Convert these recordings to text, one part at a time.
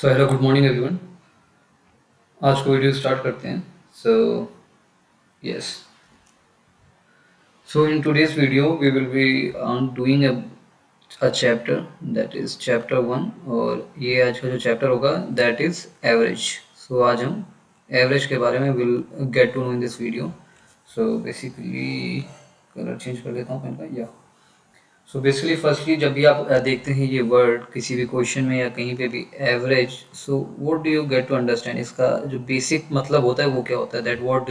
सो hello good morning everyone. आज को video start करते हैं। So yes, so in today's video we will be doing a chapter that is chapter 1। और ये आज का जो चैप्टर होगा दैट इज एवरेज। सो आज हम एवरेज के बारे में will get to know in this video. So basically colour change कर देता हूँ पेन का। या सो बेसिकली फर्स्टली जब भी आप देखते हैं ये वर्ड किसी भी क्वेश्चन में या कहीं पे भी average, so what do you get to understand, इसका जो बेसिक मतलब होता है वो क्या होता है, that what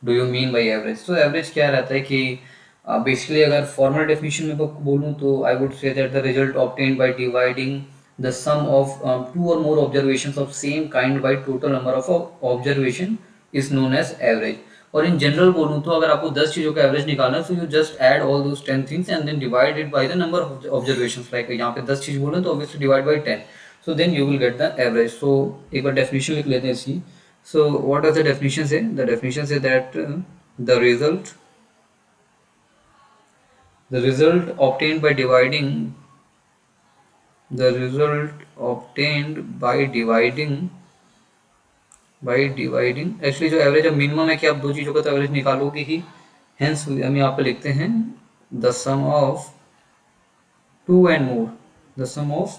do you mean by average. So average क्या रहता है कि बेसिकली अगर फॉर्मल डेफिनेशन में बोलूँ तो I would say that the result obtained by dividing the sum of two or more observations of same kind by total number of observation is known as average। और in general बोलूँ तो अगर आपको 10 चीज़ों का एवरेज निकालना है तो you just add all those 10 things and then divide it by the number of observations. Like यहाँ पे 10 चीज़ बोले तो obviously divide by 10, so then you will get the average. So एक बार डेफिनेशन लिख लेते हैं इसकी। So what are the definition say, the definition say that the result obtained by dividing the result obtained by dividing actually जो average of minimum है कि आप दो चीज़ों का तो एवरेज निकालोगे ही। हेंस हम यहाँ पे लिखते हैं the sum of two and more, the sum of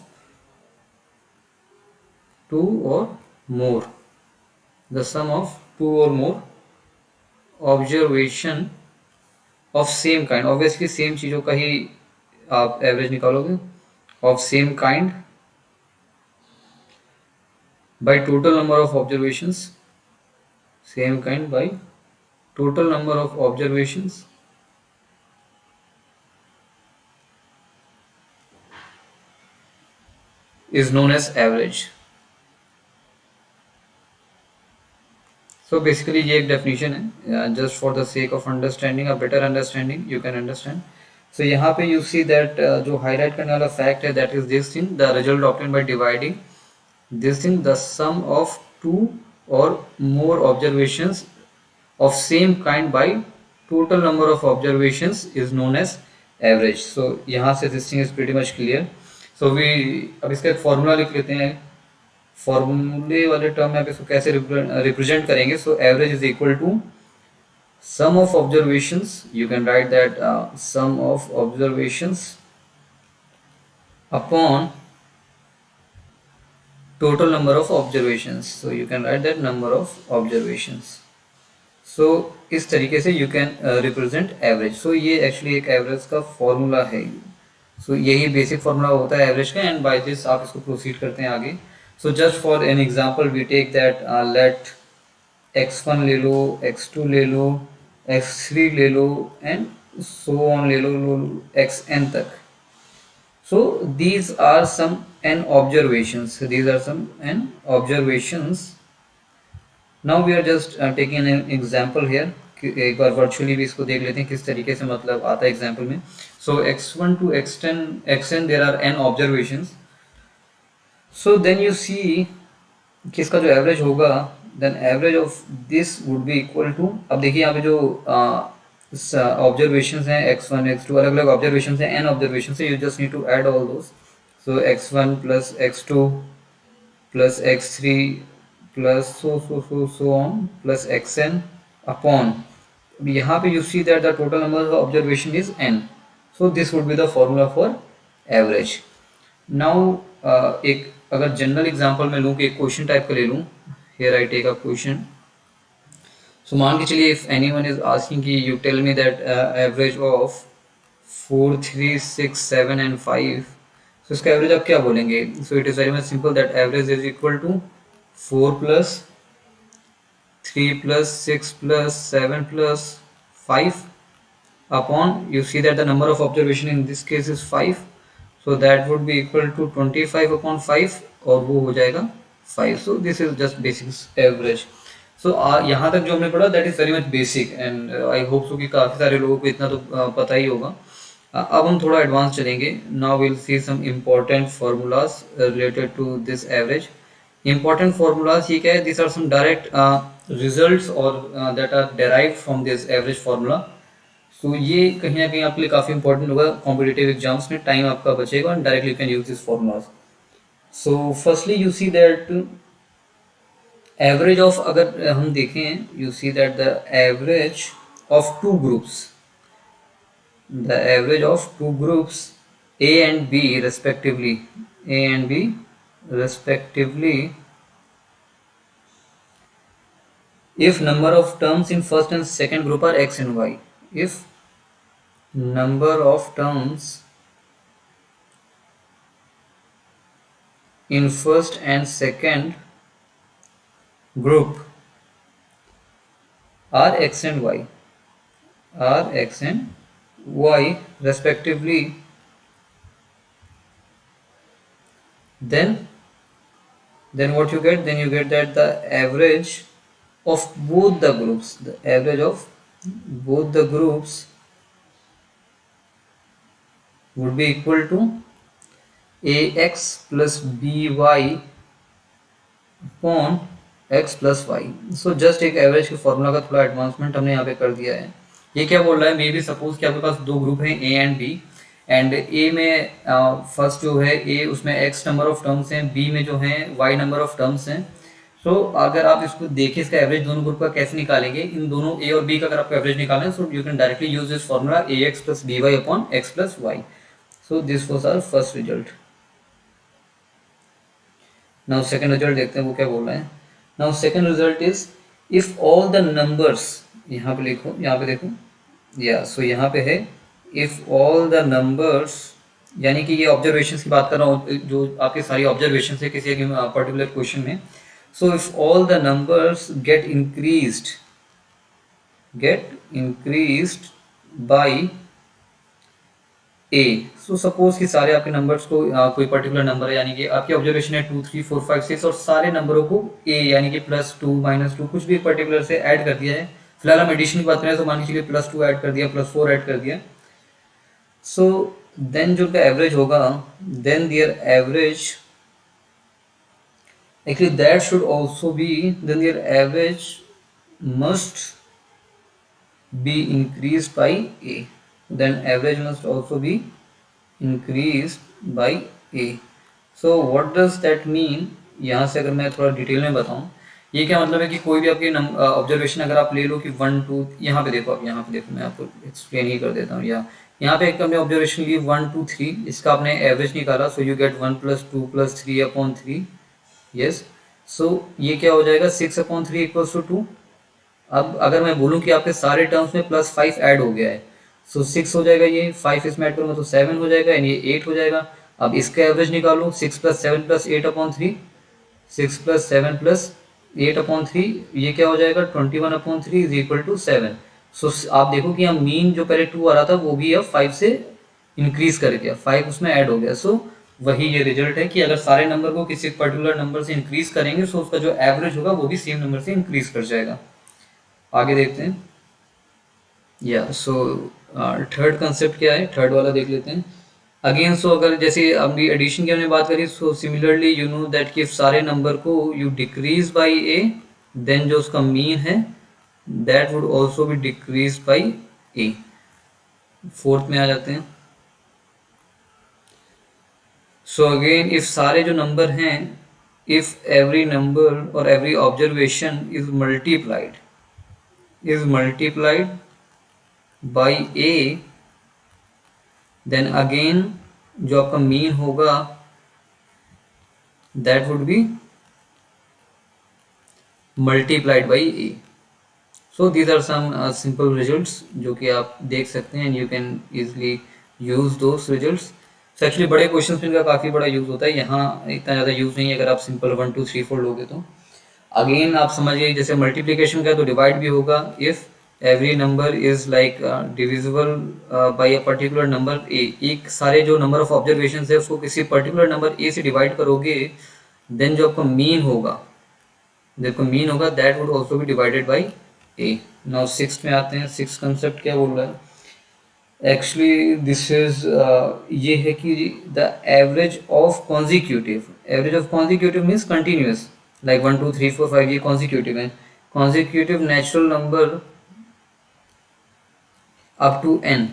two or more, the sum of two or more observation of same kind. Obviously same चीज़ों का ही आप एवरेज निकालोगे। Of same kind by total number of observations, same kind by total number of observations is known as average। So basically ये एक definition है, just for the sake of understanding, a better understanding you can understand। So यहाँ पे you see that जो highlight करने वाला fact है that is this thing, the result obtained by dividing this thing the sum of two or more observations of same kind by total number of observations is known as average। so यहाँ से this thing is pretty much clear। so we अब इसका एक formula लिख लेते हैं। फॉर्मूले वाले टर्म में आप इसको कैसे रिप्रेजेंट करेंगे। So average is equal to sum of observations, you can write that sum of observations upon total number of observations, so you can write that number of observations। so इस तरीके से you can represent average। so ये actually एक average का formula है। so यही basic formula होता है एवरेज का, एंड बाय दिस आप इसको प्रोसीड करते हैं आगे। so just for an example we take that let x1 ले लो, x2 ले लो, x3 ले लो एंड so on ले लो xn तक। so these are some n observations, these are some n observations। now we are just taking an example here। एक बार virtually भी इसको देख लेते हैं किस तरीके से मतलब आता है एग्जाम्पल में। so x1 to xn there are n observations। so then you see कि इसका जो एवरेज होगा then average of this would be equal to, अब देखिए यहाँ पे जो ऑब्जर्वेशंस हैं x1 x2 अलग अलग ऑब्जर्वेशंस हैं, n ऑब्जर्वेशंस है, you just need to add all those. So x1 plus x2 plus x3 plus so on plus xn upon, यहाँ पे you see that the total number of observation is n। So this would be the formula for average. Now एक अगर general example में लूँ कि एक question type का ले लूँ, here I take a question. So मान के चलिए इफ एनीवन इज आस्किंग कि you tell me that average of 4 3 6 7 and 5, so इसका एवरेज आप क्या बोलेंगे। So it is very much simple that average is equal to 4 plus 3 plus 6 plus 7 plus 5 upon, you see that the number of observation in this case is 5, so that would be equal to 25 upon 5 और वो हो जाएगा 5। so this is just basic average। so यहाँ तक जो हमने पढ़ा that is very much basic and I hope so कि काफ़ी सारे लोगों को इतना तो पता ही होगा। अब हम थोड़ा एडवांस चलेंगे। now we'll see some important formulas related to this average। important formulas ये क्या है, these are some direct results or that are derived from this average formula। तो ये कहीं ना कहीं आपके लिए काफ़ी इंपॉर्टेंट होगा कॉम्पिटिटिव एग्जाम्स में, टाइम आपका बचेगा और directly you can use this formulas. So firstly you see that average of, अगर हम देखें, you see that the average of two groups, the average of two groups A and B respectively, A and B respectively, if number of terms in first and second group are x and y, if number of terms in first and second group are x and y, are x and y respectively, then what you get, then you get that the average of both the groups, the average of both the groups would be equal to ax plus by upon x plus y. So just एक average के formula का थोड़ा advancement हमने यहाँ पे कर दिया है. ये क्या बोल रहा है, मे बी सपोज कि आपके पास दो ग्रुप हैं ए एंड बी, एंड ए में फर्स्ट जो है ए, उसमें x नंबर ऑफ टर्म्स हैं, बी में जो है y नंबर ऑफ टर्म्स हैं. सो अगर आप इसको देखें, इसका एवरेज दोनों ग्रुप का कैसे निकालेंगे, इन दोनों ए और बी का अगर आपको एवरेज निकालें, so you can directly use this formula a x plus b y upon x plus y. So this was our first result. Now second result देखते हैं वो क्या बोल रहे हैं. Now second result is if all the numbers, यहाँ पे लिखो, यहाँ पे देखो, या सो यहाँ पे है इफ ऑल द नंबर्स, यानी कि ये ऑब्जर्वेशंस की बात कर रहा हूँ, जो आपकी सारी ऑब्जर्वेशन है किसी एक पर्टिकुलर क्वेश्चन में. So if all the numbers get increased by a. So suppose कि सारे आपके नंबर्स को कोई पर्टिकुलर नंबर है, यानी कि आपकी ऑब्जर्वेशन है 2 3 4 5 6, और सारे नंबरों को ए यानी कि +2 -2 कुछ भी पर्टिकुलर से ऐड कर दिया है. फिलहाल हम एडिशन की बात करें तो मान लीजिए +2 ऐड कर दिया, +4 ऐड कर दिया. सो देन जो एवरेज होगा, then their average actually that should also be, then their average must be increased by a, then average must also be increased by a. so what does that mean, यहाँ से अगर मैं थोड़ा detail में बताऊँ, ये क्या मतलब है कि कोई भी आपकी ऑब्जर्वेशन अगर आप ले लो कि 1 2, यहाँ पे देखो, आप यहाँ पे देखो, मैं आपको एक्सप्लेन ही कर देता हूँ. यहाँ पे एक हमने ऑब्जर्वेशन ली 1 2 3, इसका आपने एवरेज निकाला, so you get 1 + 2 + 3 upon 3. Yes, so ये क्या हो जाएगा 6 अपॉन 3 = 2. अब अगर मैं बोलूँ कि आपके सारे टर्म्स में +5 ऐड हो गया है, सो 6 हो जाएगा, ये 5 इसमें ऐड करूँगा तो 7 हो जाएगा, यानी ये 8 हो जाएगा. अब इसका एवरेज निकालो, 6 + 7 + 8 अपॉन 3, 6 + 7 + 8 अपॉन 3, ये क्या हो जाएगा 21 अपॉन 3 इज इक्वल टू 7. सो आप देखो कि हम मीन जो पहले 2 आ रहा था वो भी अब 5 से इंक्रीज कर गया, 5 उसमें ऐड हो गया. सो वही ये रिजल्ट है कि अगर सारे नंबर को किसी पर्टिकुलर नंबर से इंक्रीज करेंगे, सो उसका जो एवरेज होगा वो भी सेम नंबर से इंक्रीज कर जाएगा. आगे देखते हैं. या सो थर्ड कंसेप्ट क्या है, थर्ड वाला देख लेते हैं. अगेन सो अगर जैसे अभी एडिशन की हमने बात करी, so similarly you know that कि सारे नंबर को you decrease by a, then जो उसका मीन है that would also be decrease by a. Fourth में आ जाते हैं. सो अगेन इफ सारे जो नंबर हैं, इफ एवरी नंबर और every observation is multiplied by a, then again जो आपका मीन होगा that would be multiplied by a. So these are some simple results जो कि आप देख सकते हैं, and you can easily use those results. तो एक्चुअली बड़े क्वेश्चन में इनका काफ़ी बड़ा यूज़ होता है, यहाँ इतना ज़्यादा यूज़ नहीं है अगर आप सिंपल 1 2 3 4 लोगे तो. अगेन आप समझिए जैसे मल्टीप्लिकेशन का तो डिवाइड भी होगा, if every number is like divisible by a particular number A. एक सारे जो नंबर ऑफ ऑब्जर्वेशन है उसको किसी पर्टिकुलर नंबर ए से डिवाइड करोगे, देन जो आपका मीन होगा that would also be divided by A. Now 6 में आते हैं. 6 कंसेप्ट क्या बोल रहा है, एक्चुअली दिस इज ये है कि the average of consecutive means continuous, like 1 2 3 4 5 ये कॉन्जिक्यूटिव है. Consecutive natural number up to n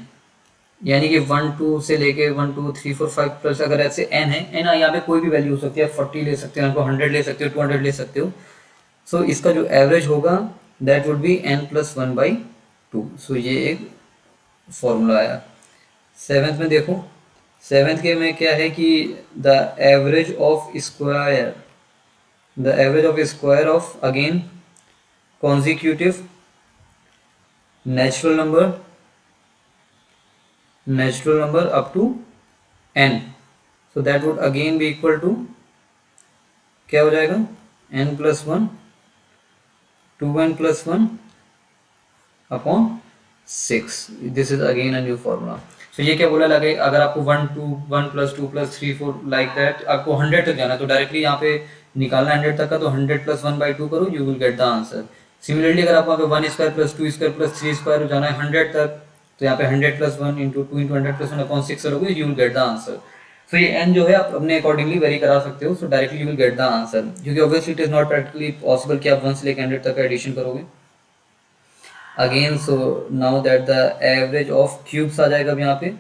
यानी कि 1 2 से लेके 1 2 3 4 5 प्लस अगर ऐसे n है, n यहाँ पे कोई भी वैल्यू हो सकती है, 40 ले सकते हो, आपको 100 ले सकते हो, 200 ले सकते हो। सो इसका जो एवरेज होगा दैट वुड बी n+1/2। सो ये एक फॉर्मूला आया। सेवेंथ में देखो, सेवेंथ के में क्या है कि the average of square of again consecutive natural number up to n, so that would again be equal to क्या हो जाएगा, n+1 2n+1 upon 6। This is again a new formula. So ये क्या बोला लगे, अगर आपको 1 2 1+2+3 4 लाइक दैट आपको 100 तक जाना है तो डायरेक्टली यहाँ पे निकालना 100 तक का, तो 100+1/2 करो, you will get the answer. Similarly अगर आपको 1² + 2² + 3² जाना है 100 तक, तो यहाँ पे 100+1 × 2 × 100+1/6 करोगे, you will get the answer. So ये n जो है आप अपने अकॉर्डिंगली वेरी करा सकते हो, so directly you will get the answer, क्योंकि obviously it is not practically possible कि आप 1 से लेकर 100 तक का एडिशन करोगे। Again so now that the average of cubes आ जाएगा अब यहाँ पे,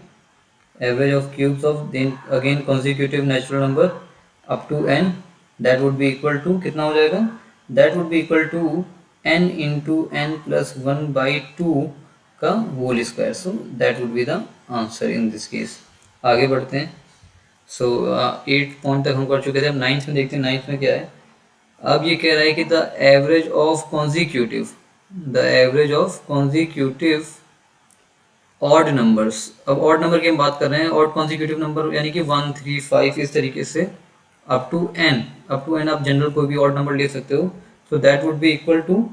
average of cubes of then again consecutive natural number up to n, that would be equal to कितना हो जाएगा, that would be equal to n × n+1/2 का whole square. So that would be the answer in this case. आगे बढ़ते हैं। सो 8 point तक हम कर चुके थे, अब 9th में देखते हैं 9th में क्या है। अब ये कह रहा है कि the average of consecutive odd numbers. अब ऑड नंबर की हम बात कर रहे हैं, ऑड कॉन्जिक्यूटिव नंबर यानी कि 1 3 5 इस तरीके से अप टू n आप जनरल कोई भी ऑड नंबर ले सकते हो। So that would be equal to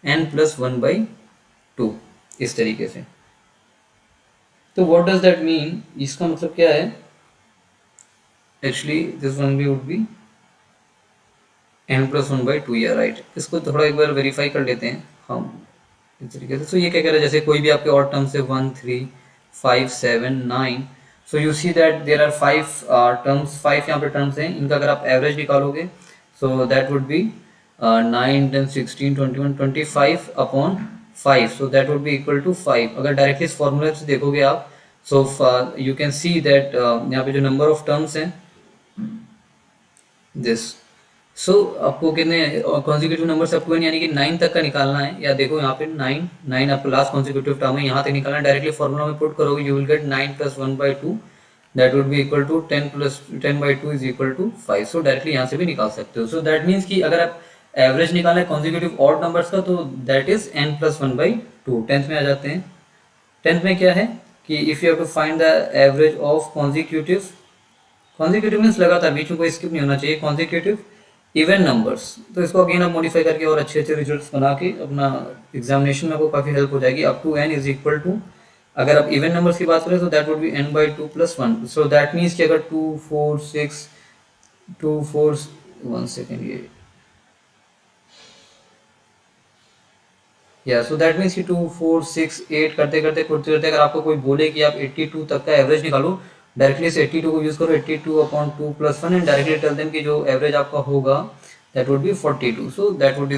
n+1/2 इस तरीके से। तो व्हाट डज दैट मीन, इसका मतलब क्या है, एक्चुअली दिस वन भी वुड बी n+1/2, या राइट। इसको थोड़ा एक बार वेरीफाई कर लेते हैं हम इस तरीके से। सो ये क्या कह रहा है, जैसे कोई भी आपके ऑड टर्म्स है 1 3 5 7 9, so you see that there are 5 terms, 5 यहाँ पे टर्म्स हैं, इनका अगर आप एवरेज निकालोगे so that would be 9 10 16 21 25 upon 5, so that would be equal to 5। अगर डायरेक्टली इस फॉर्मूले से देखोगे आप, so you can see that यहाँ पे जो नंबर ऑफ टर्म्स हैं दिस, सो आपको कितने consecutive number up to n यानी कि 9 तक का निकालना है। या देखो यहाँ पे 9 आपका लास्ट कॉन्जिक्यूटिव टर्म है, यहाँ तक निकालना है, डायरेक्टली फॉर्मूला में पुट करोगे, you will get 9+1/2 that would be equal to 10+10/2 is equal to 5। So directly यहाँ से भी निकाल सकते हो। सो दैट मीन्स कि अगर आप एवरेज निकालना है कॉन्जिक्यूटिव ऑड नंबर्स का, तो दैट इज n+1/2। 10th में आ जाते हैं। 10th में क्या है कि if you have to find the average of consecutive means लगातार, बीच में कोई स्किप नहीं होना चाहिए, कॉन्जिक्यूटिव इवन नंबर्स। तो इसको अगेन आप मॉडिफाई करके और अच्छे अच्छे रिजल्ट्स बना के अपना एग्जामिनेशन में आपको काफ़ी हेल्प हो जाएगी। Up to n is equal to, अगर आप इवन नंबर्स की बात करें तो that would be n/2 + 1। So that means कि अगर 2 4 6 2 4 1 सेकेंड ये या सो दैट मीन्स कि 2 4 6 8 करते करते अगर आपको कोई बोले कि आप 82 तक का एवरेज निकालो, डायरेक्टली इस 82 को यूज करो, 82/2 + 1 एंड डायरेक्टली टेल देम कि जो एवरेज आपका होगा that would B 42। So that would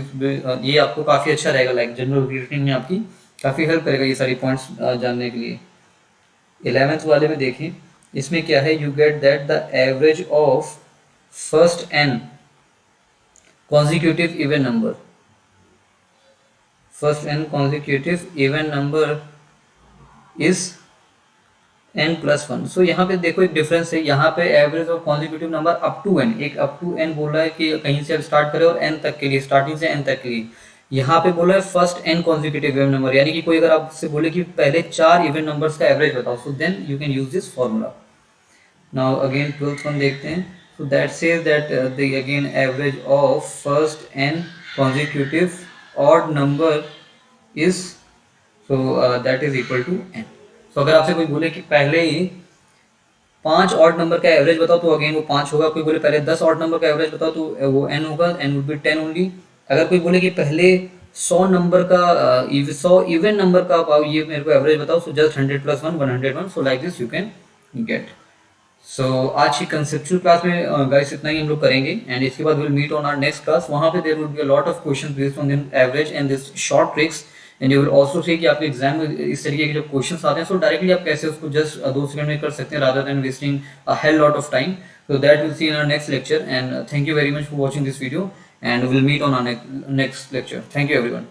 ये आपको काफ़ी अच्छा रहेगा, लाइक जनरल रीजनिंग में आपकी काफ़ी हेल्प करेगा ये सारी पॉइंट्स जानने के लिए। 11th वाले में देखें, इसमें क्या है, you get that the average of first n consecutive even number, first n consecutive even number is n+1। So यहाँ पे देखो एक डिफरेंस है, यहाँ पे average of consecutive number up to n, एक अप टू n बोल रहा है कि कहीं से स्टार्ट करें और n तक के लिए, स्टार्टिंग से n तक के लिए। यहाँ पे बोला है first n consecutive even number, यानी कि कोई अगर आपसे बोले कि पहले 4 इवन नंबर्स का एवरेज बताओ, so then you can use this formula. Now again 12th one देखते हैं। So that says that the again average of first n consecutive odd number is, so that is equal to n। तो अगर आपसे कोई बोले कि पहले ही 5 ऑड नंबर का एवरेज बताओ, तो अगेन वो 5 होगा। कोई बोले पहले 10 ऑड नंबर का एवरेज बताओ, तो वो n होगा, n वुड बी 10 ओनली। अगर कोई बोले कि पहले 100 नंबर का 100 इवन नंबर का आप ये मेरे को एवरेज बताओ, so just 100 + 1 101। So like this you can get. So आज की कंसेप्चुअल क्लास में गाइस इतना ही हम लोग करेंगे, एंड इसके बाद will meet on our next class. वहाँ पे there will be a lot of questions based on the average and this short tricks and you will also see कि आपके एग्जाम में इस तरीके के जब क्वेश्चंस आते हैं सो डायरेक्टली आप कैसे उसको जस्ट 2 सेकंड में कर सकते हैं rather than wasting a hell lot of time. So that we'll see in our next lecture, and thank you very much for watching this video, and we'll meet on our next lecture. Thank you everyone.